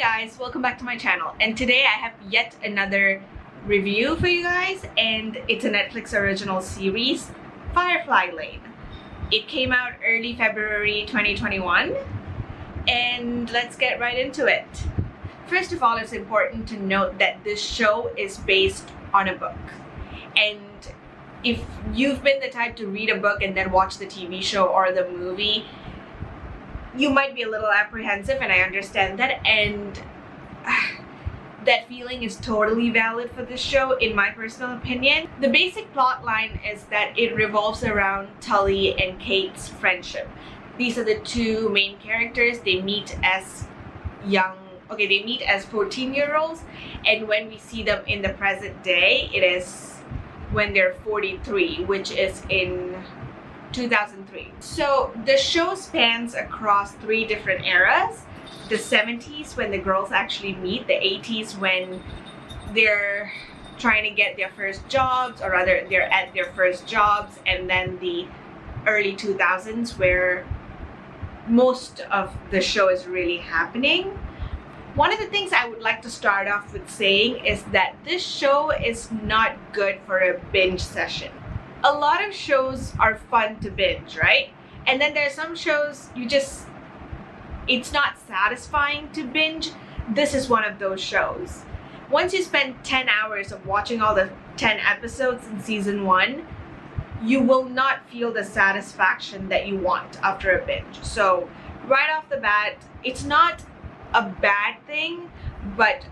guys, welcome back to my channel, and today I have yet another review for you guys, and it's a Netflix original series, Firefly Lane. It came out early February 2021, and let's get right into it. First of all, it's important to note that this show is based on a book, and if you've been the type to read a book and then watch the TV show or the movie, you might be a little apprehensive, and I understand that, and that feeling is totally valid for this show in my personal opinion. The basic plot line is that it revolves around Tully and Kate's friendship. These are the two main characters. They meet as 14-year-olds, and when we see them in the present day, it is when they're 43, which is in 2003. So the show spans across three different eras. The 70s, when the girls actually meet, the 80s when they're trying to get their first jobs, or rather they're at their first jobs, and then the early 2000s where most of the show is really happening. One of the things I would like to start off with saying is that this show is not good for a binge session. A lot of shows are fun to binge, right? And then there are some shows it's not satisfying to binge. This is one of those shows. Once you spend 10 hours of watching all the 10 episodes in season 1, you will not feel the satisfaction that you want after a binge. So right off the bat, it's not a bad thing, but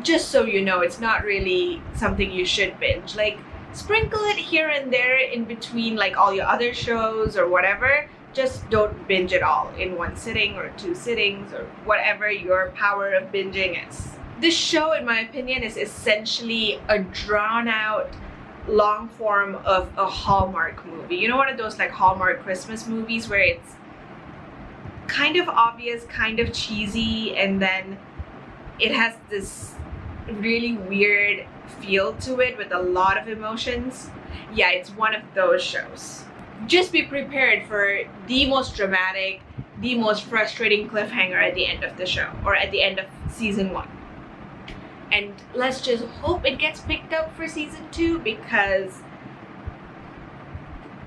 just so you know, it's not really something you should binge. Like, sprinkle it here and there in between like all your other shows or whatever. Just don't binge it all in one sitting or 2 sittings or whatever your power of binging is. This show, in my opinion, is essentially a drawn out long form of a Hallmark movie. You know, one of those like Hallmark Christmas movies where it's kind of obvious, kind of cheesy, and then it has this really weird feel to it with a lot of emotions. Yeah, it's one of those shows. Just be prepared for the most dramatic, the most frustrating cliffhanger at the end of the show, or at the end of season 1. And let's just hope it gets picked up for season 2, because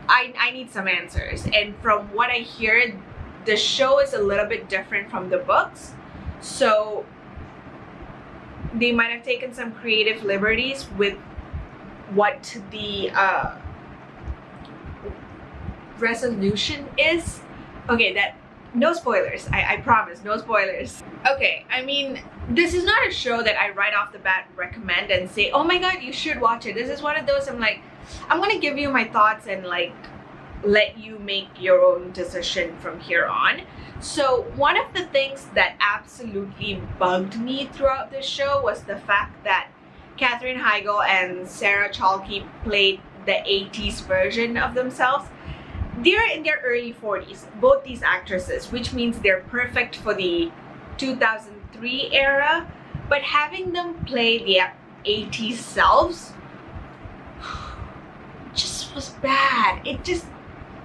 I need some answers. And from what I hear, the show is a little bit different from the books, so they might have taken some creative liberties with what the resolution is. Okay, no spoilers. I promise, no spoilers. Okay, I mean, this is not a show that I right off the bat recommend and say, oh my god, you should watch it. This is one of those I'm gonna give you my thoughts and like let you make your own decision from here on. So one of the things that absolutely bugged me throughout this show was the fact that Katherine Heigl and Sarah Chalke played the 80s version of themselves. They're in their early 40s, both these actresses, which means they're perfect for the 2003 era, but having them play the 80s selves just was bad.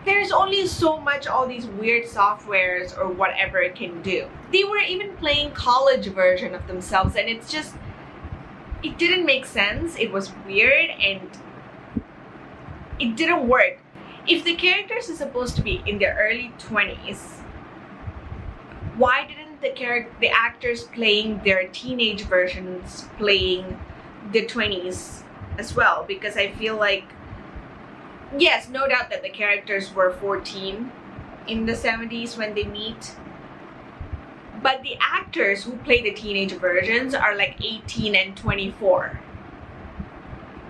There's only so much all these weird softwares or whatever it can do. They were even playing college version of themselves, and it didn't make sense. It was weird and it didn't work. If the characters are supposed to be in their early 20s, why didn't the actors playing their teenage versions playing the 20s as well? Because I feel like, yes, no doubt that the characters were 14 in the 70s when they meet, but the actors who play the teenage versions are like 18 and 24.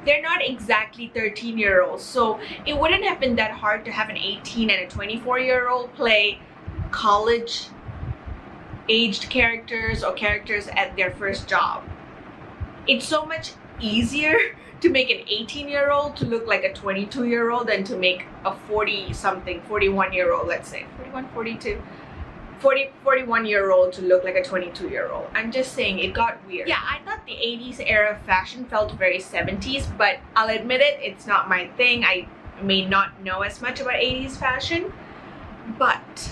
They're not exactly 13-year-olds, so it wouldn't have been that hard to have an 18 and a 24-year-old play college-aged characters or characters at their first job. It's so much easier to make an 18-year-old to look like a 22-year-old than to make a 41-year-old, let's say, 41-year-old to look like a 22-year-old. I'm just saying, it got weird. Yeah, I thought the 80s era fashion felt very 70s, but I'll admit it, it's not my thing. I may not know as much about 80s fashion, but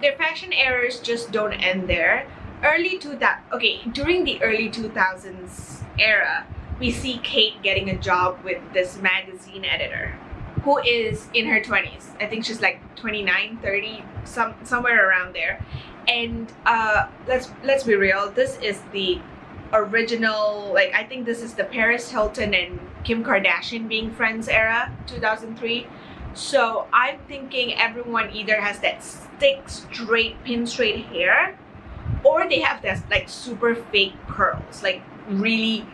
their fashion errors just don't end there. During the early 2000s era, we see Kate getting a job with this magazine editor who is in her 20s. I think she's like 29, 30, somewhere around there. And let's be real, this is the original, like, I think this is the Paris Hilton and Kim Kardashian being friends era, 2003. So I'm thinking everyone either has that thick, straight, pin straight hair, or they have this like super fake curls, like really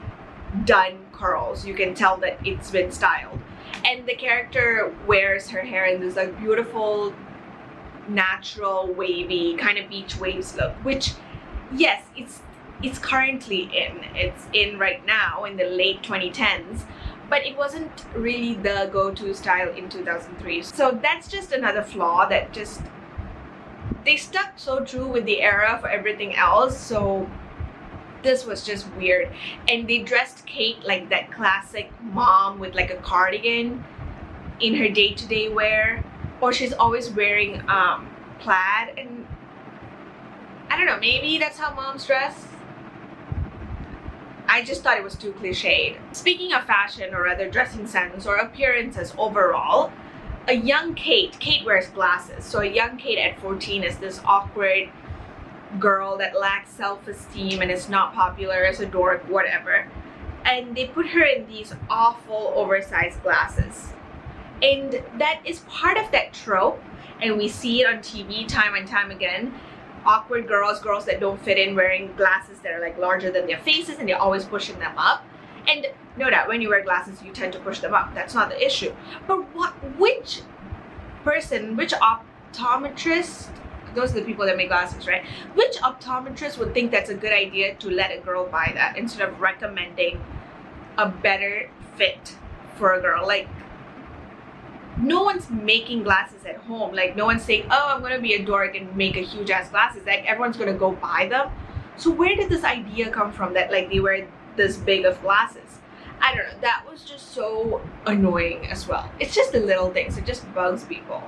done curls. You can tell that it's been styled. And the character wears her hair in this like beautiful, natural, wavy, kind of beach waves look, which, yes, it's currently in. It's in right now in the late 2010s, but it wasn't really the go-to style in 2003. So that's just another flaw that just, they stuck so true with the era for everything else, so this was just weird. And they dressed Kate like that classic mom with like a cardigan in her day-to-day wear, or she's always wearing plaid, and I don't know, maybe that's how moms dress. I just thought it was too cliched. Speaking of fashion, or rather dressing sense or appearances overall, a young Kate wears glasses. So a young Kate at 14 is this awkward girl that lacks self-esteem and is not popular as a dork, whatever. And they put her in these awful oversized glasses. And that is part of that trope, and we see it on TV time and time again. Awkward girls that don't fit in, wearing glasses that are like larger than their faces, and they're always pushing them up. And no doubt, when you wear glasses, you tend to push them up. That's not the issue. But which optometrist, those are the people that make glasses, right? Which optometrist would think that's a good idea to let a girl buy that instead of recommending a better fit for a girl? Like, no one's making glasses at home. Like, no one's saying, oh, I'm gonna be a dork and make a huge ass glasses. Like, everyone's gonna go buy them. So where did this idea come from that like they wear this big of glasses? I don't know, that was just so annoying as well. It's just the little things, it just bugs people.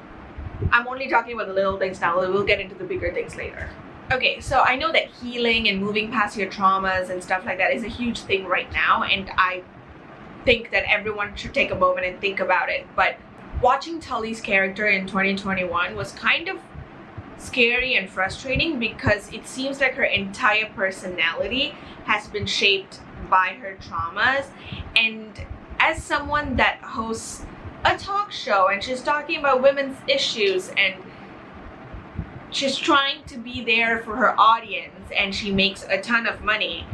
I'm only talking about the little things now, we'll get into the bigger things later. Okay, so I know that healing and moving past your traumas and stuff like that is a huge thing right now, and I think that everyone should take a moment and think about it. But watching Tully's character in 2021 was kind of scary and frustrating, because it seems like her entire personality has been shaped by her traumas. And as someone that hosts a talk show and she's talking about women's issues and she's trying to be there for her audience and she makes a ton of money,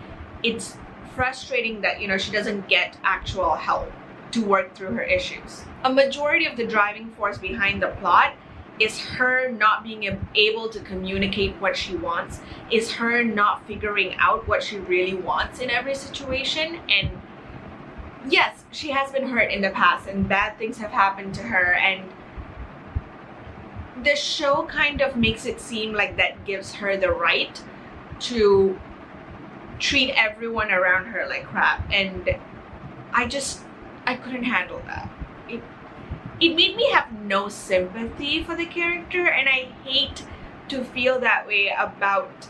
it's frustrating that, you know, she doesn't get actual help to work through her issues. A majority of the driving force behind the plot is her not being able to communicate what she wants, is her not figuring out what she really wants in every situation. And yes, she has been hurt in the past and bad things have happened to her, and the show kind of makes it seem like that gives her the right to treat everyone around her like crap. And I couldn't handle that. It made me have no sympathy for the character, and I hate to feel that way about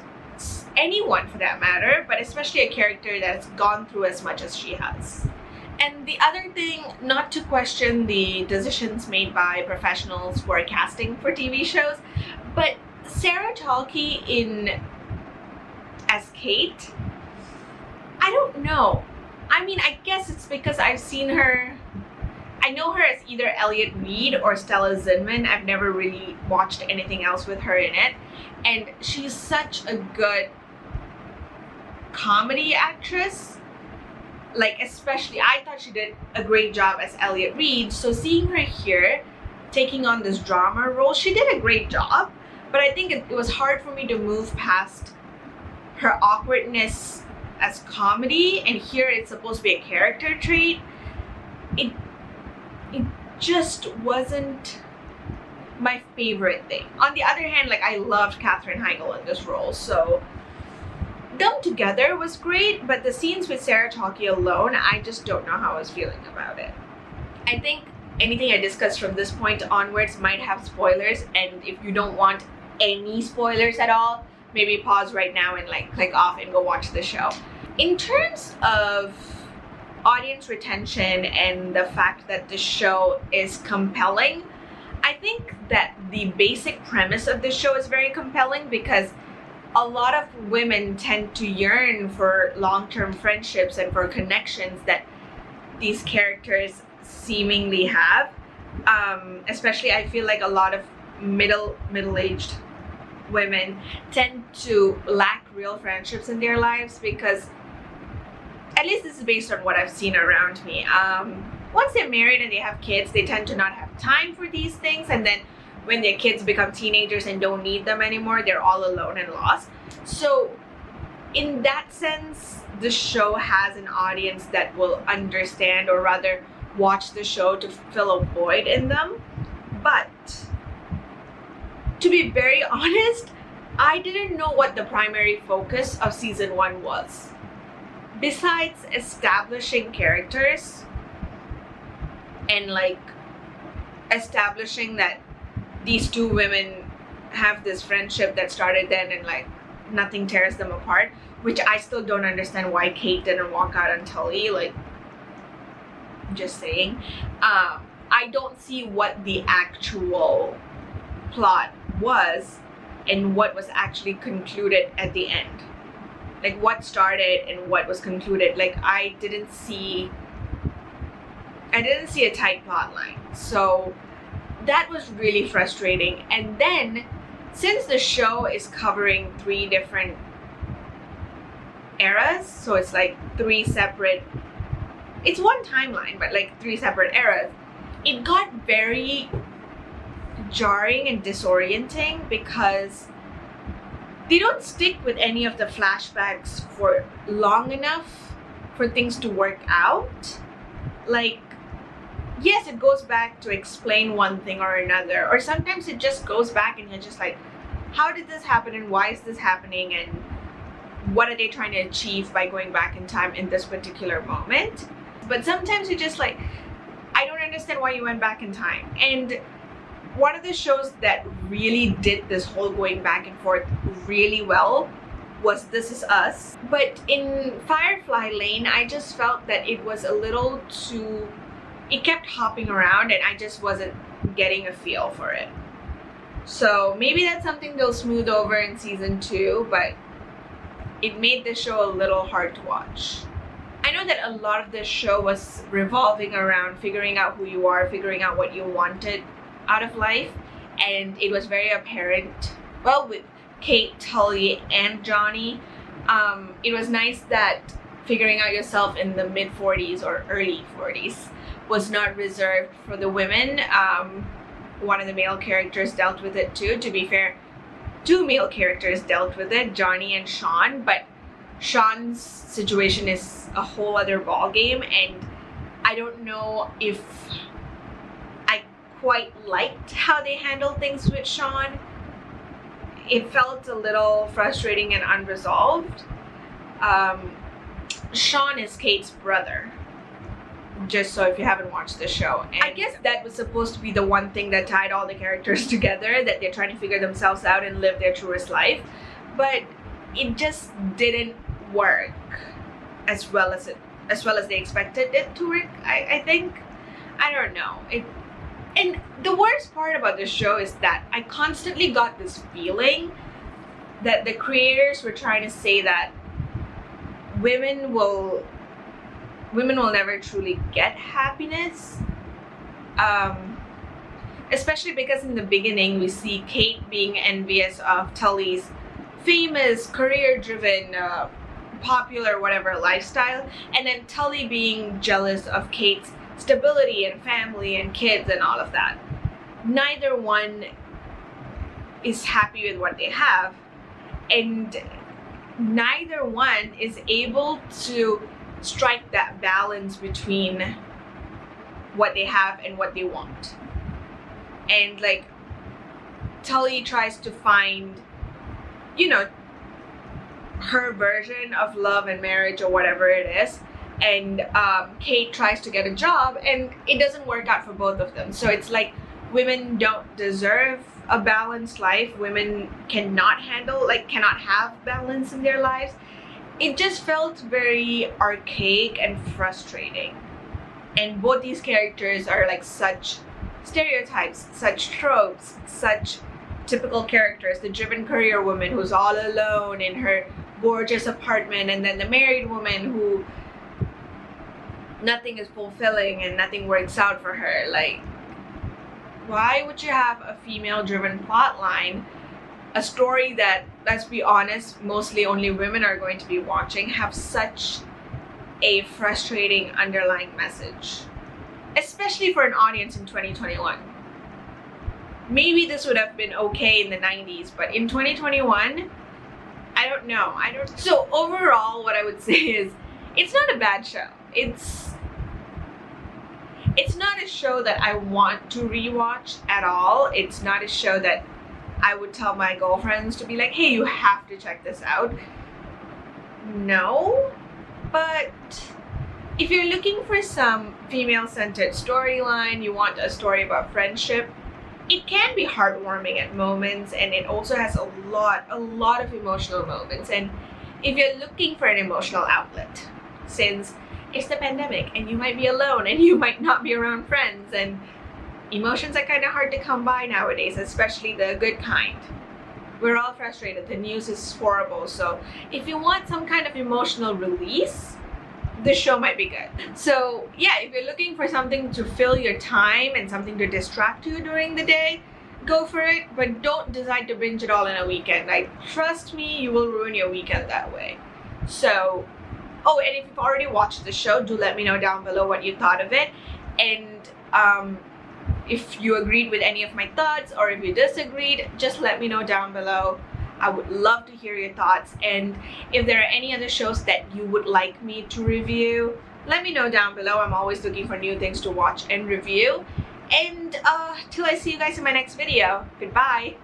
anyone for that matter, but especially a character that's gone through as much as she has. And the other thing, not to question the decisions made by professionals who are casting for TV shows, but Sarah Talke as Kate, I don't know. I mean, I guess it's because I've seen her, I know her as either Elliot Reed or Stella Zinman. I've never really watched anything else with her in it. And she's such a good comedy actress. Like, especially, I thought she did a great job as Elliot Reed. So seeing her here, taking on this drama role, she did a great job. But I think it was hard for me to move past her awkwardness as comedy, and here it's supposed to be a character trait. It just wasn't my favorite thing. On the other hand, like, I loved Katherine Heigl in this role, so them together was great, but the scenes with Sarah Talke alone, I just don't know how I was feeling about it. I think anything I discuss from this point onwards might have spoilers, and if you don't want any spoilers at all, maybe pause right now and like click off and go watch the show. In terms of audience retention and the fact that the show is compelling, I think that the basic premise of the show is very compelling because a lot of women tend to yearn for long-term friendships and for connections that these characters seemingly have. Especially, I feel like a lot of middle-aged women tend to lack real friendships in their lives because, at least this is based on what I've seen around me. Once they're married and they have kids, they tend to not have time for these things, and then when their kids become teenagers and don't need them anymore, they're all alone and lost. So in that sense, the show has an audience that will understand, or rather watch the show to fill a void in them. But to be very honest, I didn't know what the primary focus of season 1 was. Besides establishing characters and like establishing that these two women have this friendship that started then and like nothing tears them apart, which I still don't understand why Kate didn't walk out on Tully, like, just saying. I don't see what the actual plot was and what was actually concluded at the end. Like what started and what was concluded. Like I didn't see a tight plot line. So that was really frustrating. And then since the show is covering 3 different eras, so it's like 3 separate, it's one timeline but like 3 separate eras, it got very jarring and disorienting because they don't stick with any of the flashbacks for long enough for things to work out. Like, yes, it goes back to explain one thing or another, or sometimes it just goes back and you're just like, how did this happen and why is this happening and what are they trying to achieve by going back in time in this particular moment? But sometimes you're just like, I don't understand why you went back in time. And one of the shows that really did this whole going back and forth really well was This Is Us. But in Firefly Lane, I just felt that it was a little too, it kept hopping around and I just wasn't getting a feel for it. So maybe that's something they'll smooth over in season 2, but it made the show a little hard to watch. I know that a lot of this show was revolving around figuring out who you are, figuring out what you wanted out of life, and it was very apparent, well, with Kate, Tully, and Johnny. It was nice that figuring out yourself in the mid-40s or early 40s was not reserved for the women. One of the male characters dealt with it too. To be fair, 2 male characters dealt with it, Johnny and Sean, but Sean's situation is a whole other ballgame, and I don't know if I quite liked how they handled things with Sean. It felt a little frustrating and unresolved. Sean is Kate's brother, just so if you haven't watched the show. And I guess that was supposed to be the one thing that tied all the characters together, that they're trying to figure themselves out and live their truest life. But it just didn't work as well as they expected it to work, I think. I don't know. And the worst part about this show is that I constantly got this feeling that the creators were trying to say that women will never truly get happiness. Especially because in the beginning we see Kate being envious of Tully's famous, career-driven, popular, whatever lifestyle, and then Tully being jealous of Kate's stability and family and kids and all of that. Neither one is happy with what they have, and neither one is able to strike that balance between what they have and what they want. And like, Tully tries to find, you know, her version of love and marriage or whatever it is, and Kate tries to get a job and it doesn't work out for both of them. So it's like women don't deserve a balanced life. Women cannot have balance in their lives. It just felt very archaic and frustrating. And both these characters are like such stereotypes, such tropes, such typical characters. The driven career woman who's all alone in her gorgeous apartment, and then the married woman who nothing is fulfilling and nothing works out for her. Like, why would you have a female driven plot line, a story that, let's be honest, mostly only women are going to be watching, have such a frustrating underlying message, especially for an audience in 2021? Maybe this would have been okay in the 90s, but in 2021, I don't know. So overall, what I would say is, it's not a bad show. It's not a show that I want to rewatch at all. It's not a show that I would tell my girlfriends to be like, hey, you have to check this out. No. But if you're looking for some female-centered storyline, you want a story about friendship, it can be heartwarming at moments, and it also has a lot of emotional moments. And if you're looking for an emotional outlet, since it's the pandemic and you might be alone and you might not be around friends, and emotions are kind of hard to come by nowadays, especially the good kind. We're all frustrated. The news is horrible. So if you want some kind of emotional release, this show might be good. So yeah, if you're looking for something to fill your time and something to distract you during the day, go for it. But don't decide to binge it all in a weekend. Like, trust me, you will ruin your weekend that way. So, oh, and if you've already watched the show, do let me know down below what you thought of it. And if you agreed with any of my thoughts, or if you disagreed, just let me know down below. I would love to hear your thoughts. And if there are any other shows that you would like me to review, let me know down below. I'm always looking for new things to watch and review. And till I see you guys in my next video, goodbye.